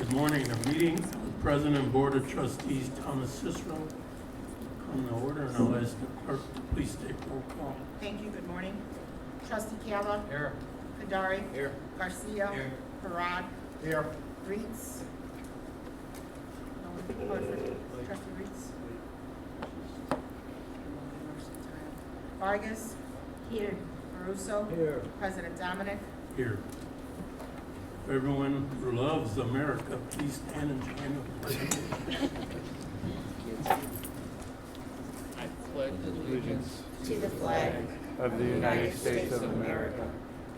Good morning. A meeting of the President and Board of Trustees, Town of Cicero. Come to order, and I'll ask the clerk to please take roll call. Thank you. Good morning. Trustee Cava. Here. Kadari. Here. Garcia. Here. Parad. Here. Reeds. No report for Trustee Reeds. Vargas. Here. Caruso. Here. President Dominic. Here. Everyone who loves America, please stand and join the pledge. I pledge allegiance to the flag of the United States of America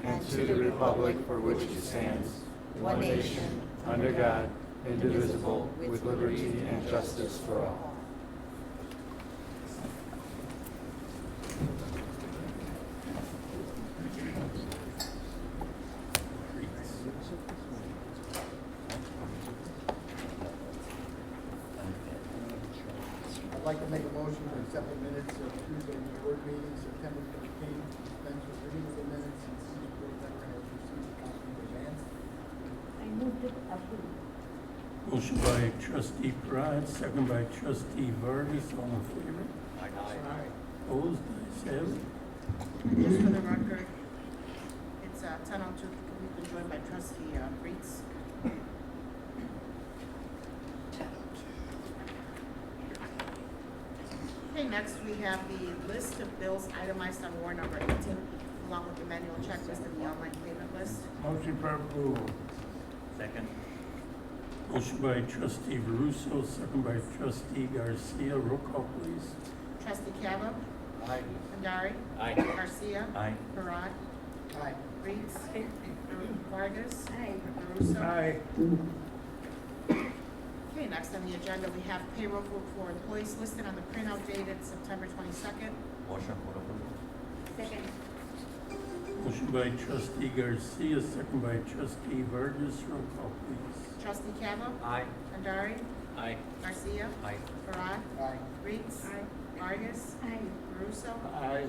and to the republic for which it stands, one nation, under God, indivisible, with liberty and justice for all. I'd like to make a motion to accept the minutes of Tuesday board meeting, September 15th, dispense with reading of the minutes, and see if board member has received a copy in advance. I move to approve. Motion by Trustee Parad, second by Trustee Vargas. All in favor? Aye. Opposed? Ayes have it. Just for the record, it's 10:02. We've been joined by Trustee Reeds. Okay, next we have the list of bills itemized on warrant number 18, along with the manual checklist and the online payment list. Motion for approval. Second. Motion by Trustee Veruso, second by Trustee Garcia. Roll call, please. Trustee Cava. Aye. Andari. Aye. Garcia. Aye. Parad. Aye. Reeds. Vargas. Aye. Caruso. Okay, next on the agenda, we have payroll for employees listed on the printout dated September 22nd. Motion for approval. Second. Motion by Trustee Garcia, second by Trustee Vargas. Roll call, please. Trustee Cava. Aye. Andari. Aye. Garcia. Aye. Parad. Aye. Reeds. Vargas. Aye. Caruso. Aye.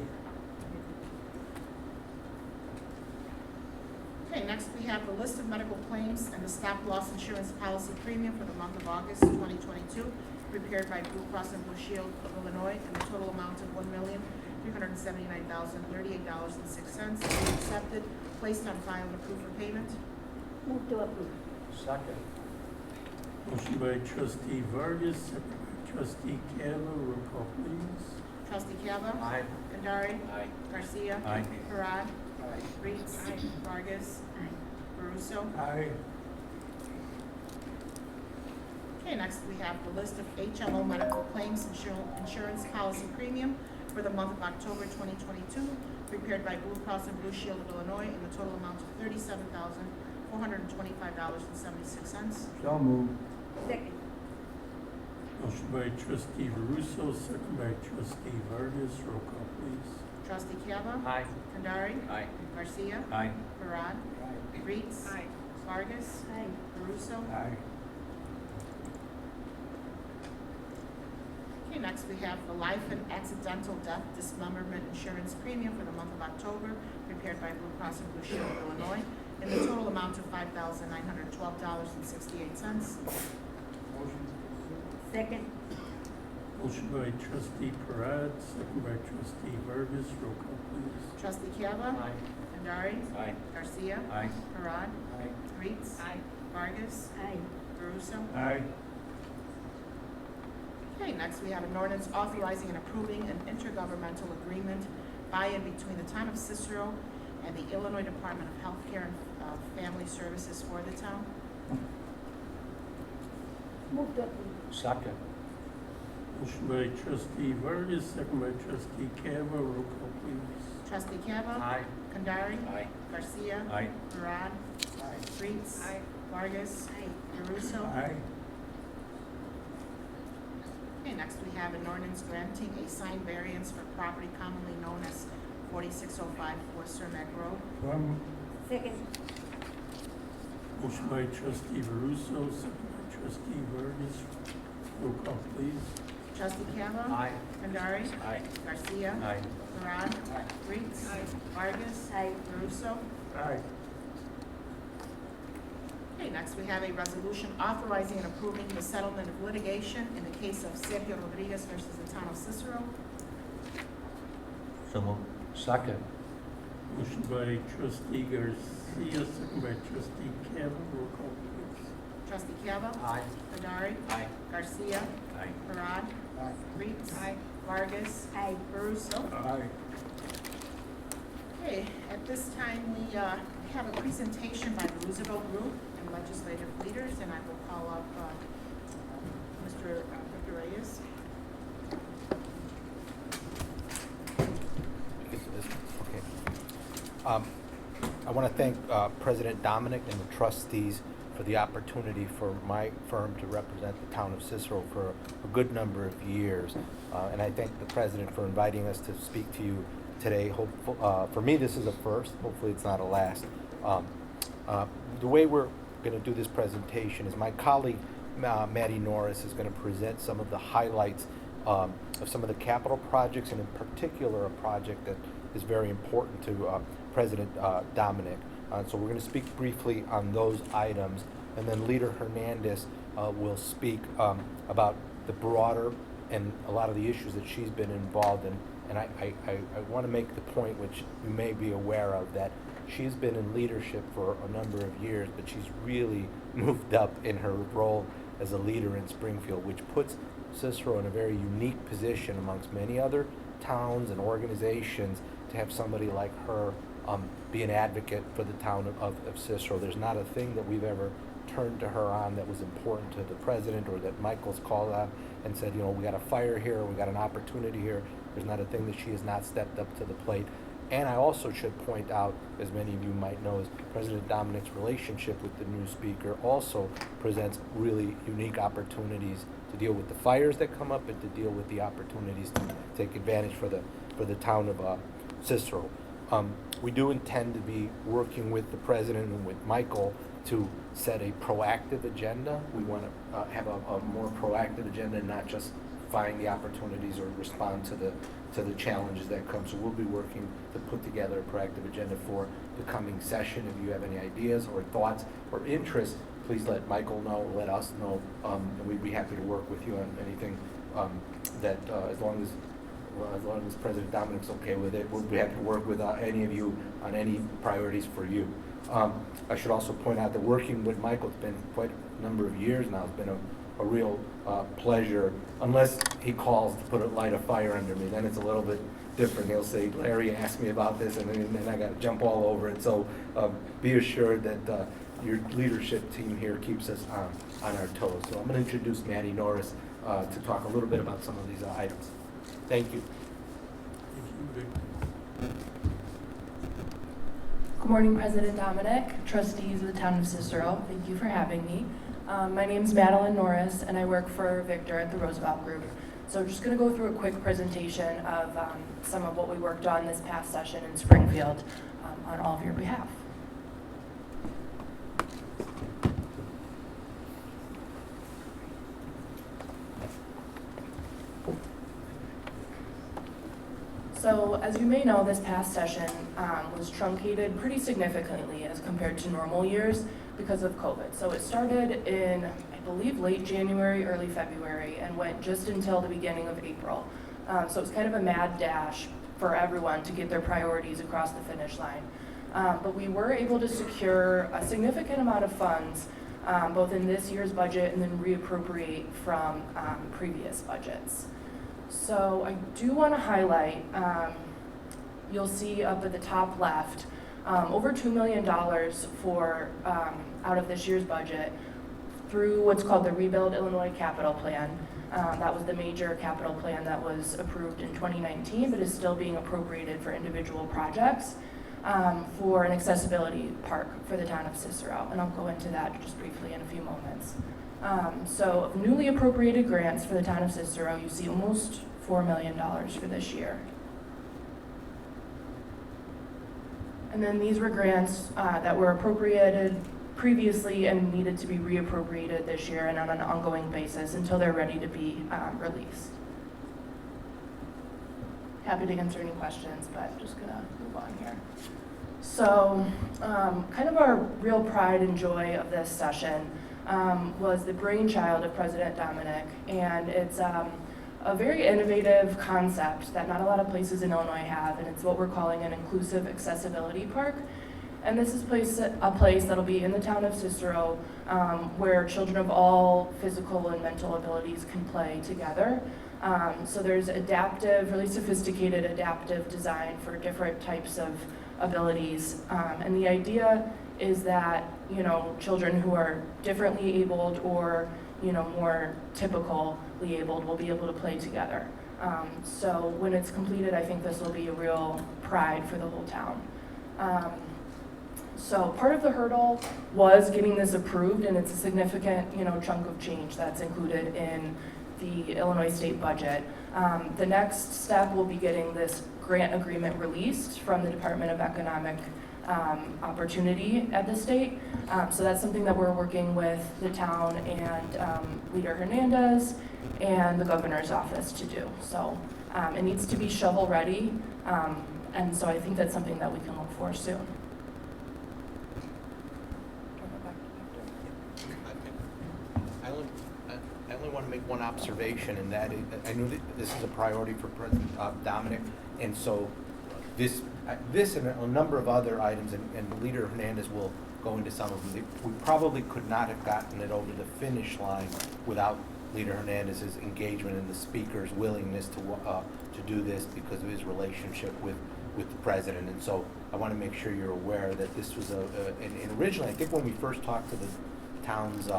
Okay, next we have the list of medical claims and the stop loss insurance policy premium for the month of August 2022, prepared by Blue Cross and Blue Shield of Illinois, in the total amount of $1,379,038.06, accepted, placed on file, and approved for payment. Move to approve. Second. Motion by Trustee Vargas, second by Trustee Cava. Roll call, please. Trustee Cava. Aye. Andari. Aye. Garcia. Aye. Parad. Aye. Reeds. Vargas. Aye. Caruso. Aye. Okay, next we have the list of HMO medical claims insurance policy premium for the month of October 2022, prepared by Blue Cross and Blue Shield of Illinois, in the total amount of $37,425.76. So moved. Second. Motion by Trustee Veruso, second by Trustee Vargas. Roll call, please. Trustee Cava. Aye. Kandari. Aye. Garcia. Aye. Parad. Aye. Reeds. Vargas. Aye. Caruso. Aye. Okay, next we have the life and accidental death dismemberment insurance premium for the month of October, prepared by Blue Cross and Blue Shield of Illinois, in the total amount of $5,912.68. Motion Second. Motion by Trustee Parad, second by Trustee Vargas. Roll call, please. Trustee Cava. Aye. Andari. Aye. Garcia. Aye. Parad. Aye. Reeds. Vargas. Aye. Caruso. Aye. Okay, next we have an ordinance authorizing and approving an intergovernmental agreement by and between the Town of Cicero and the Illinois Department of Healthcare and Family Services for the town. Move to approve. Second. Motion by Trustee Vargas, second by Trustee Cava. Roll call, please. Trustee Cava. Aye. Kandari. Aye. Garcia. Aye. Parad. Aye. Reeds. Vargas. Caruso. Aye. Okay, next we have an ordinance granting a sign variance for property commonly known as 4605 Surmac Road. Second. Motion by Trustee Veruso, second by Trustee Vargas. Roll call, please. Trustee Cava. Aye. Kandari. Aye. Garcia. Aye. Parad. Reeds. Vargas. Aye. Caruso. Aye. Okay, next we have a resolution authorizing and approving the settlement of litigation in the case of Sergio Rodriguez versus the Town of Cicero. So moved. Second. Motion by trustee Garcia, second by trustee Cavan. Roll call, please. Trustee Cava? Aye. Badari? Aye. Garcia? Aye. Parad? Aye. Retz? Vargas? Aye. Caruso? Aye. Okay, at this time, we have a presentation by the Roosevelt Group and legislative leaders, and I will call up Mr. Victor Reyes. Okay. I want to thank President Dominic and the trustees for the opportunity for my firm to represent the town of Cicero for a good number of years. And I thank the president for inviting us to speak to you today. For me, this is a first. Hopefully, it's not a last. The way we're going to do this presentation is my colleague, Maddie Norris, is going to present some of the highlights of some of the capital projects, and in particular, a project that is very important to President Dominic. So we're going to speak briefly on those items, and then Leader Hernandez will speak about the broader and a lot of the issues that she's been involved in. And I want to make the point, which you may be aware of, that she's been in leadership for a number of years, but she's really moved up in her role as a leader in Springfield, which puts Cicero in a very unique position amongst many other towns and organizations to have somebody like her be an advocate for the town of Cicero. There's not a thing that we've ever turned to her on that was important to the president, or that Michael's called on and said, you know, we got a fire here, we got an opportunity here. There's not a thing that she has not stepped up to the plate. And I also should point out, as many of you might know, is President Dominic's relationship with the new speaker also presents really unique opportunities to deal with the fires that come up and to deal with the opportunities to take advantage for the town of Cicero. We do intend to be working with the president and with Michael to set a proactive agenda. We want to have a more proactive agenda and not just find the opportunities or respond to the challenges that come. So we'll be working to put together a proactive agenda for the coming session. If you have any ideas or thoughts or interests, please let Michael know, let us know, and we'd be happy to work with you on anything that as long as President Dominic's okay with it, we'll be happy to work with any of you on any priorities for you. I should also point out that working with Michael, it's been quite a number of years now. It's been a real pleasure, unless he calls to light a fire under me. Then it's a little bit different. He'll say, Larry asked me about this, and then I got to jump all over it. So be assured that your leadership team here keeps us on our toes. So I'm going to introduce Maddie Norris to talk a little bit about some of these items. Thank you. Thank you, Victor. Good morning, President Dominic, trustees of the Town of Cicero. Thank you for having me. My name is Madeline Norris, and I work for Victor at the Roosevelt Group. So I'm just going to go through a quick presentation of some of what we worked on this past session in Springfield on all of your behalf. So as you may know, this past session was truncated pretty significantly as compared to normal years because of COVID. So it started in, I believe, late January, early February, and went just until the beginning of April. So it was kind of a mad dash for everyone to get their priorities across the finish line. But we were able to secure a significant amount of funds, both in this year's budget and then reappropriate from previous budgets. So I do want to highlight, you'll see up at the top left, over $2 million for out of this year's budget through what's called the Rebuild Illinois Capital Plan. That was the major capital plan that was approved in 2019, but is still being appropriated for individual projects for an accessibility park for the town of Cicero. And I'll go into that just briefly in a few moments. So newly appropriated grants for the town of Cicero, you see almost $4 million for this year. And then these were grants that were appropriated previously and needed to be reappropriated this year and on an ongoing basis until they're ready to be released. Happy to answer any questions, but just gonna move on here. So, kind of our real pride and joy of this session was the brainchild of President Dominic, and it's a very innovative concept that not a lot of places in Illinois have, and it's what we're calling an inclusive accessibility park. And this is a place that'll be in the town of Cicero, where children of all physical and mental abilities can play together. So there's adaptive, really sophisticated adaptive design for different types of abilities. And the idea is that, you know, children who are differently abled or, you know, more typically abled will be able to play together. So when it's completed, I think this will be a real pride for the whole town. So part of the hurdle was getting this approved, and it's a significant, you know, chunk of change that's included in the Illinois state budget. The next step will be getting this grant agreement released from the Department of Economic Opportunity at the state. So that's something that we're working with the town and Leader Hernandez and the governor's office to do. So it needs to be shovel ready, and so I think that's something that we can look for soon. I only want to make one observation, and that is, I knew that this is a priority for President Dominic, and so this and a number of other items, and Leader Hernandez will go into some of them. We probably could not have gotten it over the finish line without Leader Hernandez's engagement and the speaker's willingness to do this because of his relationship with the president. And so I want to make sure you're aware that this was and originally, I think when we first talked to the town's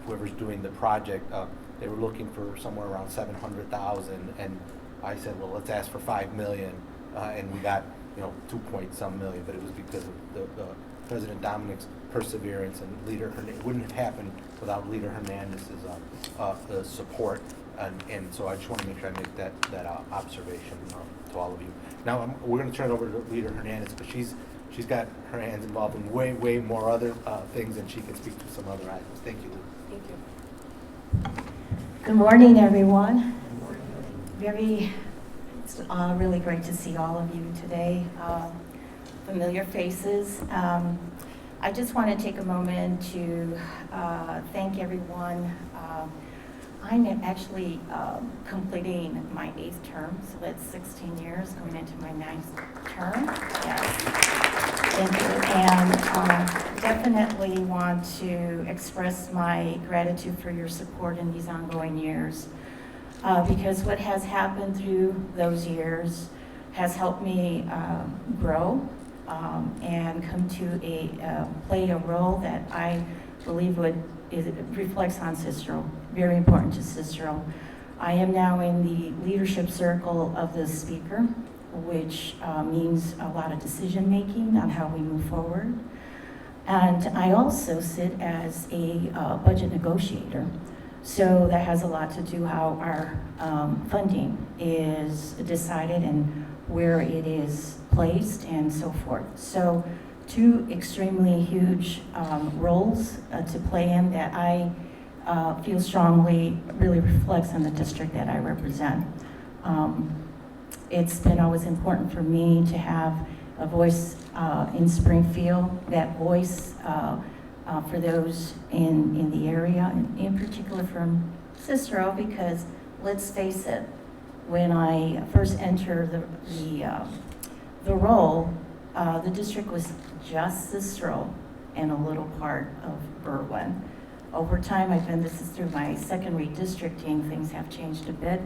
whoever's doing the project, they were looking for somewhere around $700,000, and I said, well, let's ask for $5 million, and we got 2-point-some million, but it was because of the President Dominic's perseverance, and it wouldn't have happened without Leader Hernandez's support, and so I just want to make sure I make that observation to all of you. Now we're going to turn it over to Leader Hernandez, but she's got her hands involved in way more other things, and she can speak to some other items. Thank you, Lou. Thank you. Good morning, everyone. It's really great to see all of you today. Familiar faces. I just want to take a moment to thank everyone. I'm actually completing my 8th term, so that's 16 years, going into my 9th term. Yes. Thank you. And definitely want to express my gratitude for your support in these ongoing years. Because what has happened through those years has helped me grow and come to play a role that I believe reflects on Cicero, very important to Cicero. I am now in the leadership circle of the speaker, which means a lot of decision making on how we move forward. And I also sit as a budget negotiator. So that has a lot to do how our funding is decided and where it is placed and so forth. So 2 extremely huge roles to play in that I feel strongly really reflects on the district that I represent. It's been always important for me to have a voice in Springfield, that voice for those in the area, and in particular from Cicero, because let's face it, when I first entered the role, the district was just Cicero and a little part of Berwyn. Over time, this is through my 2nd redistricting, things have changed a bit,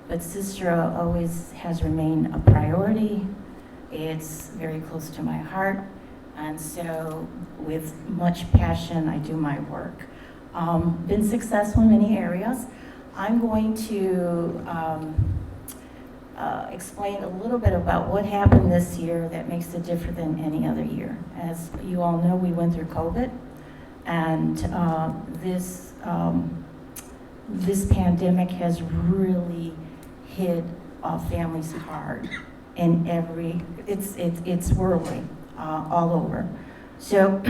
but Cicero always has remained a priority. It's very close to my heart, and so with much passion, I do my work. Been successful in many areas. I'm going to explain a little bit about what happened this year that makes it different than any other year. As you all know, we went through COVID, and this pandemic has really hit families hard, and it's whirling all over. So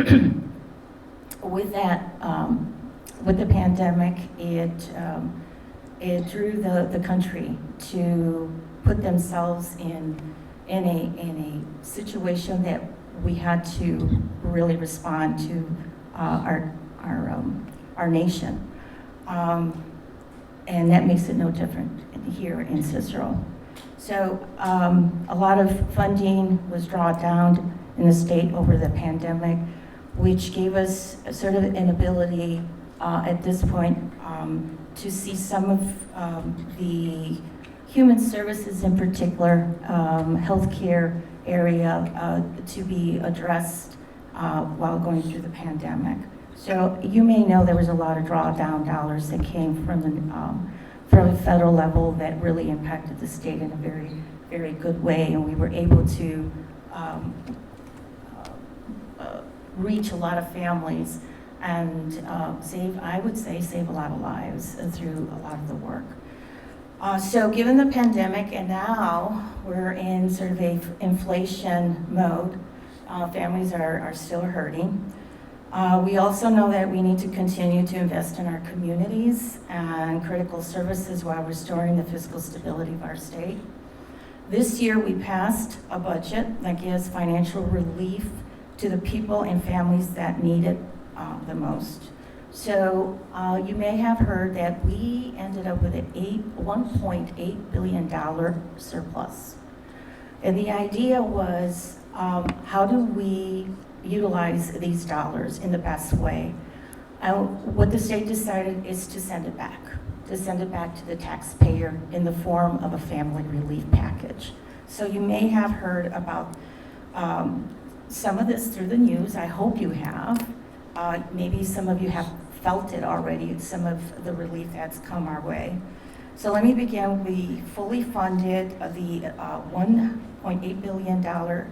with that, with the pandemic, it drew the country to put themselves in in a situation that we had to really respond to our nation. And that makes it no different here in Cicero. So a lot of funding was drawn down in the state over the pandemic, which gave us sort of an ability at this point to see some of the human services, in particular, healthcare area, to be addressed while going through the pandemic. So you may know there was a lot of drawdown dollars that came from the federal level that really impacted the state in a very, very good way, and we were able to reach a lot of families and I would say, save a lot of lives through a lot of the work. So given the pandemic, and now we're in sort of a inflation mode, families are still hurting. We also know that we need to continue to invest in our communities and critical services while restoring the fiscal stability of our state. This year, we passed a budget that gives financial relief to the people and families that need it the most. So you may have heard that we ended up with a $1.8 billion surplus. And the idea was, how do we utilize these dollars in the best way? What the state decided is to send it back to the taxpayer in the form of a family relief package. So you may have heard about some of this through the news. I hope you have. Maybe some of you have felt it already, some of the relief that's come our way. So let me begin. We fully funded the $1.8 billion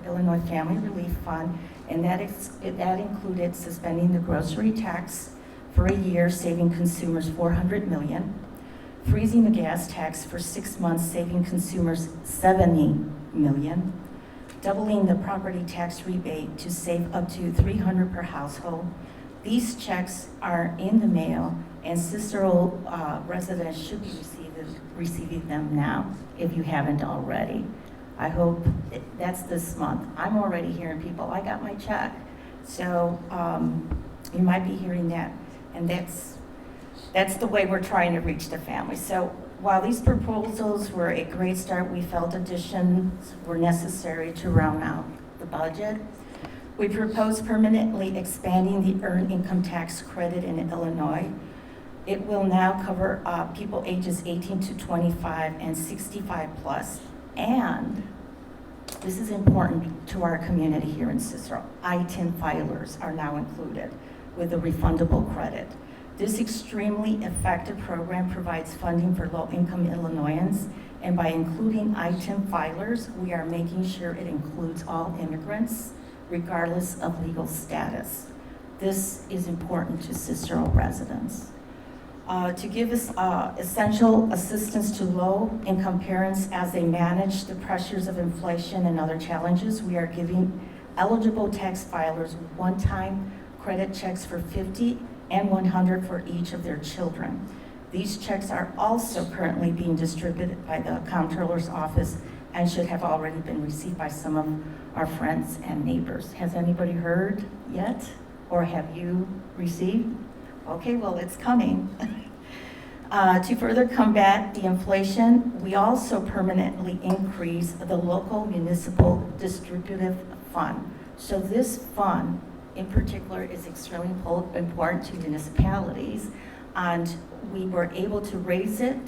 Illinois Family Relief Fund, and that included suspending the grocery tax for a year, saving consumers $400 million, freezing the gas tax for 6 months, saving consumers $70 million, doubling the property tax rebate to save up to $300 per household. These checks are in the mail, and Cicero residents should be receiving them now if you haven't already. I hope that's this month. I'm already hearing people, I got my check. So you might be hearing that, and that's the way we're trying to reach the family. So while these proposals were a great start, we felt additions were necessary to round out the budget. We proposed permanently expanding the earned income tax credit in Illinois. It will now cover people ages 18 to 25 and 65 plus. And this is important to our community here in Cicero. I-10 filers are now included with a refundable credit. This extremely effective program provides funding for low-income Illinoisans, and by including I-10 filers, we are making sure it includes all immigrants, regardless of legal status. This is important to Cicero residents. To give us essential assistance to low-income parents as they manage the pressures of inflation and other challenges, we are giving eligible tax filers one-time credit checks for $50 and $100 for each of their children. These checks are also currently being distributed by the Comptroller's Office and should have already been received by some of our friends and neighbors. Has anybody heard yet? Or have you received? Okay, well, it's coming. To further combat the inflation, we also permanently increase the local municipal distributive fund. So this fund, in particular, is extremely important to municipalities, and we were able to raise it,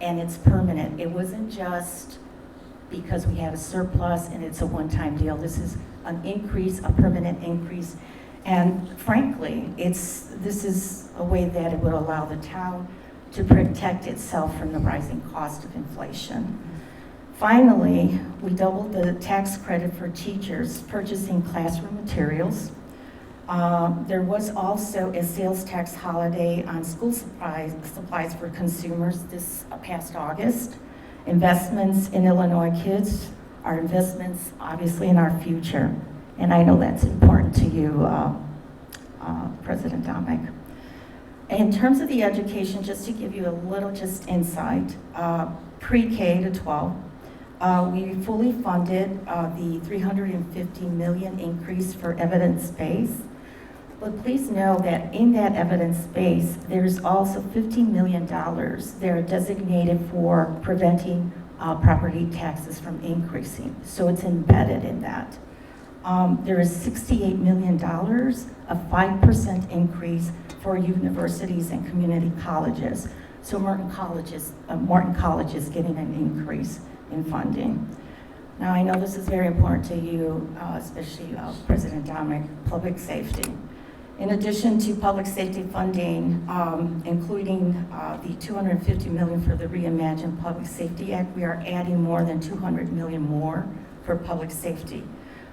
and it's permanent. It wasn't just because we had a surplus and it's a one-time deal. This is an increase, a permanent increase. And frankly, this is a way that it would allow the town to protect itself from the rising cost of inflation. Finally, we doubled the tax credit for teachers purchasing classroom materials. There was also a sales tax holiday on school supplies for consumers this past August. Investments in Illinois kids are investments, obviously, in our future. And I know that's important to you, President Dominic. In terms of the education, just to give you a little just insight, pre-K to 12, We fully funded the $350 million increase for evidence base. But please know that in that evidence base, there's also $15 million that are designated for preventing property taxes from increasing. So it's embedded in that. There is $68 million, a 5% increase for universities and community colleges. So Morton College is getting an increase in funding. Now, I know this is very important to you, especially President Dominic, public safety. In addition to public safety funding, including the $250 million for the Reimagine Public Safety Act, we are adding more than $200 million more for public safety.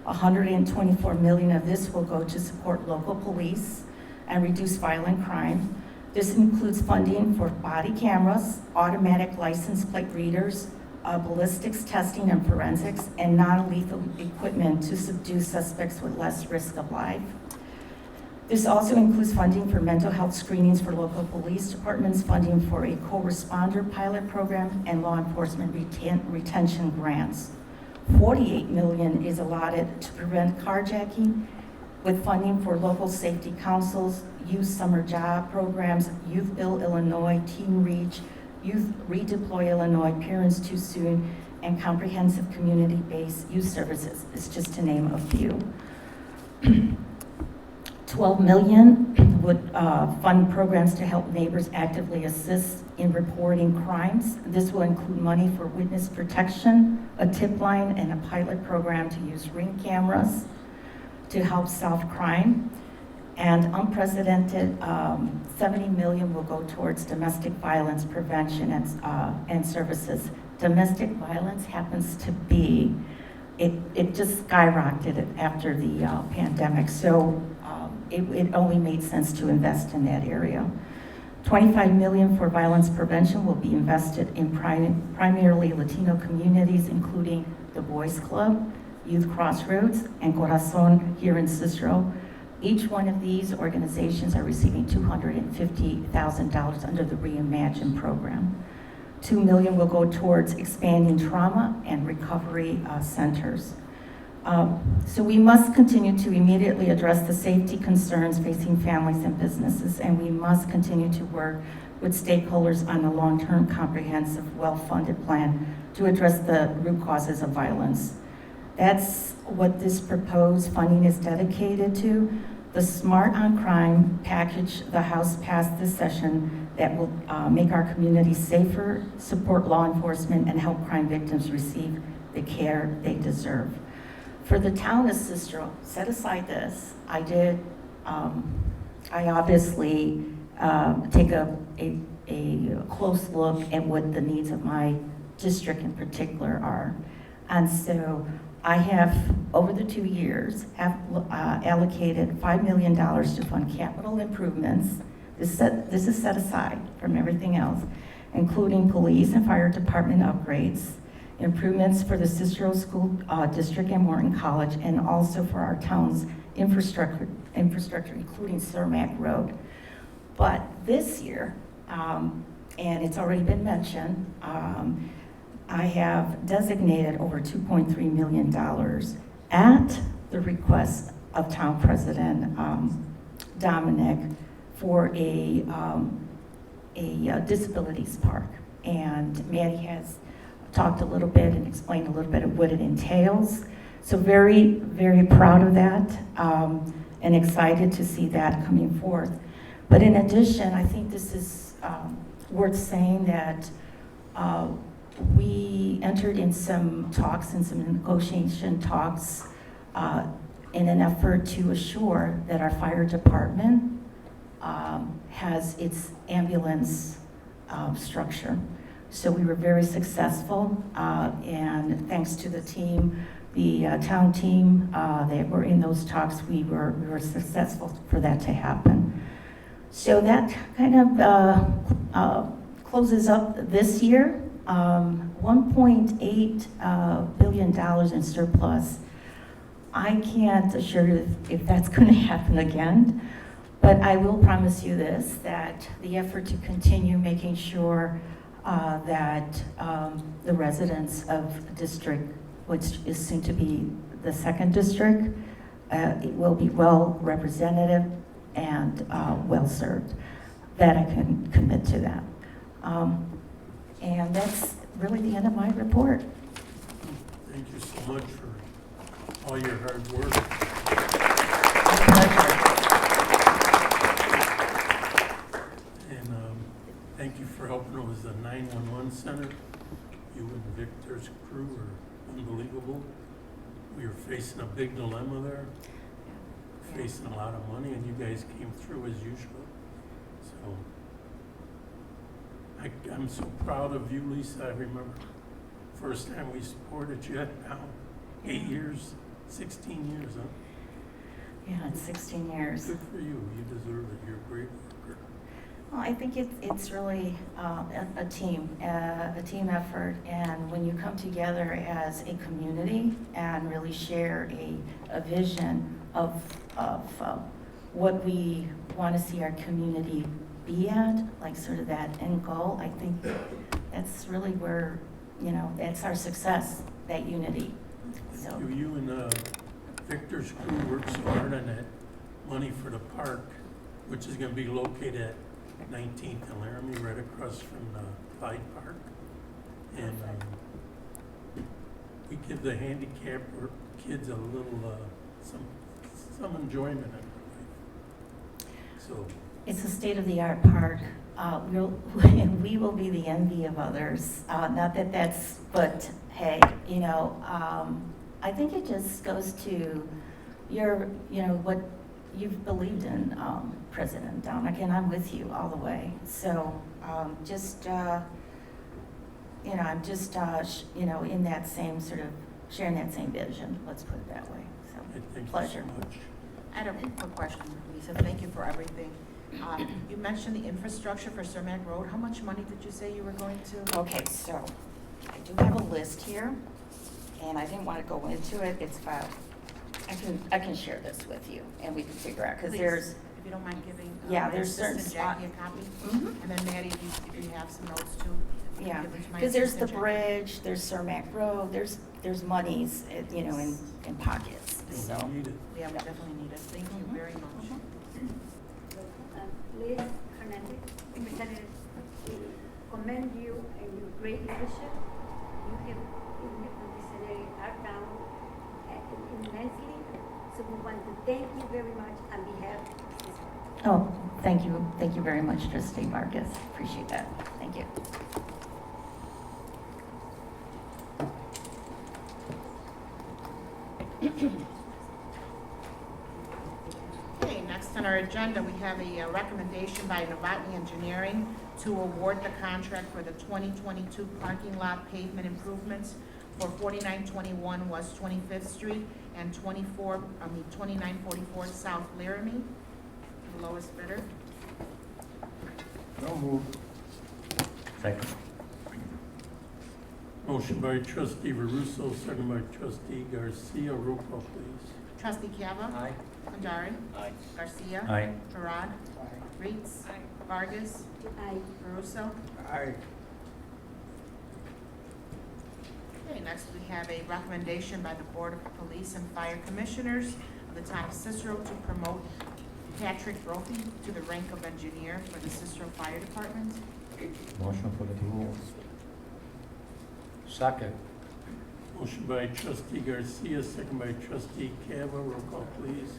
$124 million of this will go to support local police and reduce violent crime. This includes funding for body cameras, automatic license plate readers, ballistics testing and forensics, and non-lethal equipment to subdue suspects with less risk of life. This also includes funding for mental health screenings for local police departments, funding for a co-responder pilot program, and law enforcement retention grants. $48 million is allotted to prevent carjacking, with funding for local safety councils, youth summer job programs, Youth Build Illinois, Teen Reach, Youth Redeploy Illinois, Parents Too Soon, and comprehensive community-based youth services, is just to name a few. $12 million would fund programs to help neighbors actively assist in reporting crimes. This will include money for witness protection, a tip line, and a pilot program to use Ring cameras to help solve crime. And unprecedented $70 million will go towards domestic violence prevention and services. Domestic violence happens to be, it just skyrocketed after the pandemic. So it only made sense to invest in that area. $25 million for violence prevention will be invested in primarily Latino communities, including the Boys Club, Youth Crossroads, and Corazon here in Cicero. Each one of these organizations are receiving $250,000 under the Reimagine program. $2 million will go towards expanding trauma and recovery centers. So we must continue to immediately address the safety concerns facing families and businesses, and we must continue to work with stakeholders on a long-term, comprehensive, well-funded plan to address the root causes of violence. That's what this proposed funding is dedicated to. The Smart on Crime package the House passed this session that will make our communities safer, support law enforcement, and help crime victims receive the care they deserve. For the town of Cicero, set aside this, I obviously take a close look at what the needs of my district in particular are. And so I have, over the 2 years, have allocated $5 million to fund capital improvements. This is set aside from everything else, including police and fire department upgrades, improvements for the Cicero School District and Morton College, and also for our town's infrastructure including Cermak Road. But this year, and it's already been mentioned, I have designated over $2.3 million at the request of Town President Dominic for a disabilities park. And Maddie has talked a little bit and explained a little bit of what it entails. So very, very proud of that and excited to see that coming forth. But in addition, I think this is worth saying that we entered in some talks and some negotiation talks in an effort to assure that our fire department has its ambulance structure. So we were very successful, and thanks to the team, the town team that were in those talks, we were successful for that to happen. So that kind of closes up this year. $1.8 billion in surplus. I can't assure you if that's going to happen again, but I will promise you this, that the effort to continue making sure that the residents of district, which is soon to be the 2nd district, it will be well represented and well served. That I can commit to that. And that's really the end of my report. Thank you so much for all your hard work. And thank you for helping us with the 911 center. You and Victor's crew are unbelievable. We were facing a big dilemma there, facing a lot of money, and you guys came through as usual. So I'm so proud of you, Lisa. I remember first time we supported you, now 8 years, 16 years, huh? Yeah, it's 16 years. Good for you. You deserve it. You're a great worker. Well, I think it's really a team effort, and when you come together as a community and really share a vision of what we want to see our community be at, like sort of that end goal, I think that's really where, that's our success, that unity. So You and Victor's crew worked so hard on that money for the park, which is going to be located at 19th and Laramie, right across from Clyde Park. And we give the handicapped kids a little, some enjoyment in their life. So it's a state-of-the-art park. We will be the envy of others. Not that that's, but hey, I think it just goes to what you've believed in, President Dominic, and I'm with you all the way. So I'm just in that same sort of, sharing that same vision, let's put it that way. So, thank pleasure. you so much. I had a quick question, Lisa. Thank you for everything. You mentioned the infrastructure for Cermak Road. How much money did you say you were going to? Okay, so I do have a list here, and I didn't want to go into it. It's about, I can share this with you, and we can figure out, because Please, there's, if you don't mind giving yeah, my there's certain assistant Jackie a copy. Mhm. And then Maddie, if you have some notes too. you can Yeah, give it to my because there's the assistant, Jackie. bridge, there's Cermak Road, there's monies, in pockets, so. You need it. Yeah, we definitely need it. Thank you Mhm. very much. Liz Hernandez, Representative, we commend you and your great leadership. You have represented our town immensely, so we want to thank you very much on behalf of this. Oh, thank you very much, Trustee Marcus, appreciate that, thank you. Okay, next on our agenda, we have a recommendation by Novotny Engineering to award the contract for the 2022 parking lot pavement improvements for 4921 West 25th Street and 2944 South Laramie. The lowest bidder. So moved. Second. Motion by trustee Veruso, second by trustee Garcia. Roll call, please. Trustee Cava? Aye. Condari? Aye. Garcia? Aye. Parad? Aye. Reeds? Vargas? Aye. Caruso? Aye. Okay, next we have a recommendation by the Board of Police and Fire Commissioners of the Town of Cicero to promote Patrick Brophy to the rank of engineer for the Cicero Fire Department. Motion for the rules. Second. Motion by trustee Garcia, second by trustee Cava. Roll call, please.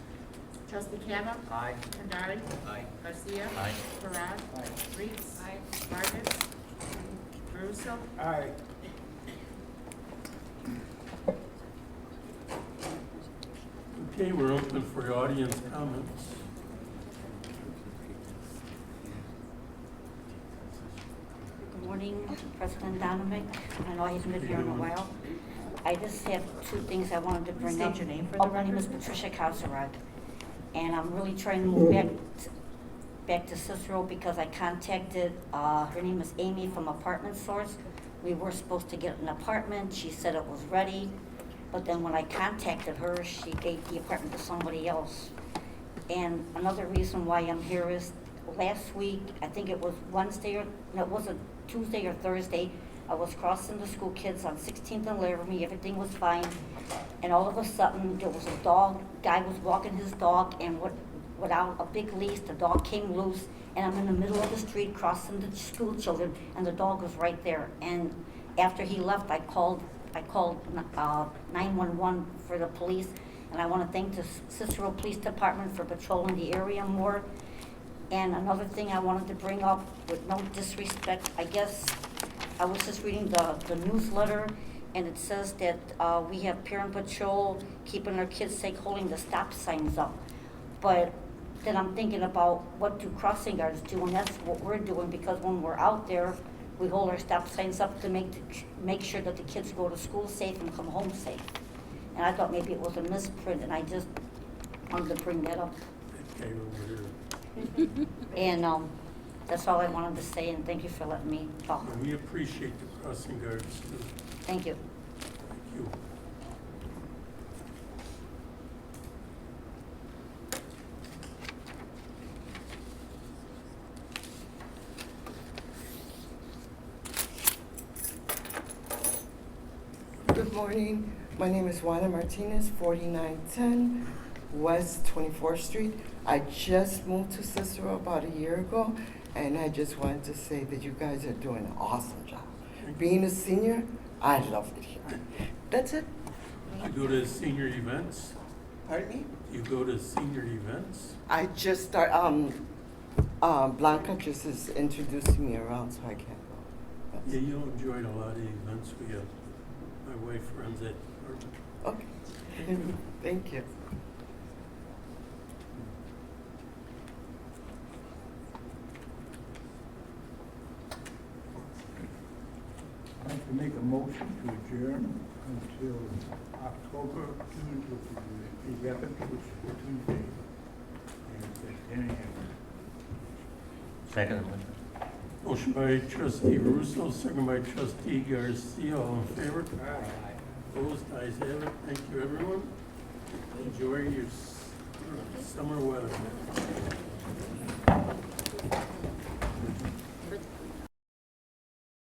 Trustee Cava? Aye. Condari? Aye. Garcia? Aye. Parad? Aye. Reeds? Vargas? Caruso? Aye. Okay, we're open for audience comments. Good morning, President Dominic. I know I haven't been here in a while. I just have two things I wanted to bring up. State your name for the My name is record. Patricia Kasserad, and I'm really trying to move back to Cicero because I contacted, her name is Amy from Apartment Source. We were supposed to get an apartment. She said it was ready, but then when I contacted her, she gave the apartment to somebody else. And another reason why I'm here is last week, I think it was Wednesday or, no, it was a Tuesday or Thursday, I was crossing the school kids on 16th and Laramie, everything was fine. And all of a sudden, there was a guy was walking his dog, and without a big leash, the dog came loose, and I'm in the middle of the street crossing the school children, and the dog was right there. And after he left, I called 911 for the police, and I want to thank the Cicero Police Department for patrolling the area more. And another thing I wanted to bring up, with no disrespect, I guess, I was just reading the newsletter, and it says that we have parent patrol keeping our kids safe, holding the stop signs up. But then I'm thinking about, what do crossing guards do? And that's what we're doing, because when we're out there, we hold our stop signs up to make sure that the kids go to school safe and come home safe. And I thought maybe it was a misprint, and I just wanted to bring that up. Okay, over here. And that's all I wanted to say, and thank you for letting me talk. And we appreciate the crossing guards too. Thank you. Thank you. Good morning. My name is Juana Martinez, 4910 West 24th Street. I just moved to Cicero about a year ago, and I just wanted to say that you guys are doing an awesome job. Being a senior, I love it here. That's it. You go to senior events? Pardon me? You go to senior events? I just start, Blanca just is introducing me around, so I can't go. Yeah, you'll enjoy a lot of events. We have, my wife runs that department. Okay. Thank you. I'd like to make a motion to adjourn until October 11th, which is Tuesday, and at 10 a.m. Second. Motion by trustee Russo, second by trustee Garcia. All in favor? Opposed? Ayes have it. Thank you, everyone. Enjoy your summer weather.